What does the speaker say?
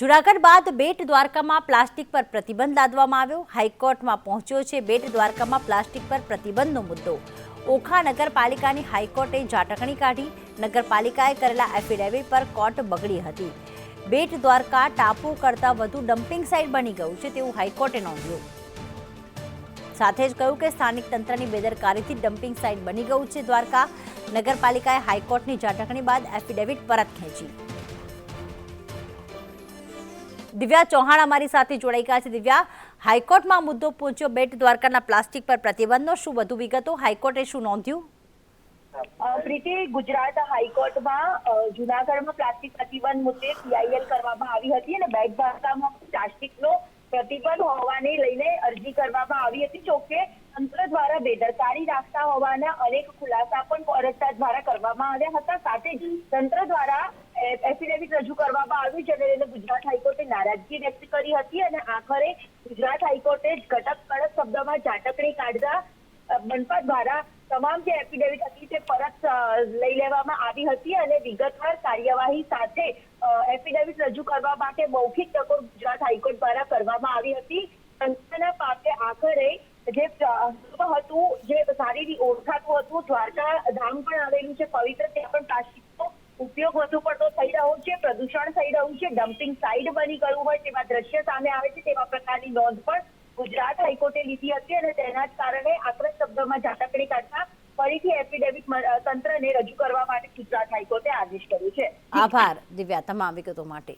જૂનાગઢ બાદ બેટ દ્વારકામાં પ્લાસ્ટિક પર પ્રતિબંધ લાદવામાં આવ્યો। હાઈકોર્ટમાં પહોંચ્યો છે બેટ દ્વારકામાં પ્લાસ્ટિક પર પ્રતિબંધનો મુદ્દો। ઓખા નગરપાલિકાની હાઈકોર્ટે ઝાટકણી કાઢી। નગરપાલિકાએ કરેલા એફિડેવિટ પર કોર્ટ બગડી હતી। બેટ દ્વારકા ટાપુ કરતાં વધુ ડમ્પિંગ સાઇટ બની ગયું છે તેવું હાઈકોર્ટે નોંધ્યું। સાથે જ કહ્યું કે સ્થાનિક તંત્રની બેદરકારીથી ડમ્પિંગ સાઇટ બની ગયું છે દ્વારકા। નગરપાલિકાએ હાઈકોર્ટની ઝાટકણી બાદ એફિડેવિટ પરત ખેંચી। દિવ્યા ચૌહાણ અમારી સાથે જોડાઈ ગયા છે। દિવ્યા, હાઈકોર્ટમાં મુદ્દો પહોંચ્યો બેટ દ્વારકાના પ્લાસ્ટિક પર પ્રતિબંધનો, શું વધુ વિગતો? હાઈકોર્ટે શું નોંધ્યું? પ્રીતિ, ગુજરાત હાઈકોર્ટમાં જૂનાગઢમાં પ્લાસ્ટિક પ્રતિબંધ મુદ્દે પીઆઈએલ કરવામાં આવી હતી અને બેટ દ્વારકામાં પ્લાસ્ટિકનો પ્રતિબંધ હોવાને લઈને અરજી કરવામાં આવી હતી। જોકે તંત્ર દ્વારા બેદરકારી રાખતા હોવાના અનેક ખુલાસા પણ અરજદાર દ્વારા કરવામાં આવ્યા હતા। સાથે જ તંત્ર દ્વારા એફિડેવિટ રજૂ કરવામાં આવ્યું, જેને લઈને ગુજરાત હાઈકોર્ટે નારાજગી વ્યક્ત કરી હતી અને આખરે ગુજરાત હાઈકોર્ટે કડક શબ્દોમાં ઝાટકણી કાઢતા મનપા દ્વારા તમામ જે એફિડેવિટ હતી તે પરત લઈ લેવામાં આવી હતી અને વિગતવાર કાર્યવાહી સાથે એફિડેવિટ રજૂ કરવા માટે મૌખિક ટકોર ગુજરાત હાઈકોર્ટ દ્વારા કરવામાં આવી હતી। તંત્રના પાપે આખરે જે હતું, જે સારી રીતે ઓળખાતું હતું, દ્વારકા ધામ પણ આવેલું છે પવિત્ર, ત્યાં પણ પ્લાસ્ટિકનો ઉપયોગ વધુ પડતો થઈ રહ્યો છે, પ્રદૂષણ થઈ રહ્યું છે, ડમ્પિંગ સાઇટ બની ગયું હોય તેવા દ્રશ્ય સામે આવે છે। તેવા પ્રકારની નોંધ પણ ગુજરાત હાઈકોર્ટે લીધી હતી અને તેના જ કારણે આકરા શબ્દોમાં ઝાટકણી કાઢતા ફરીથી એફિડેવિટ તંત્રને રજૂ કરવા માટે ગુજરાત હાઈકોર્ટે આદેશ કર્યો છે। આભાર દિવ્યા તમામ વિગતો માટે।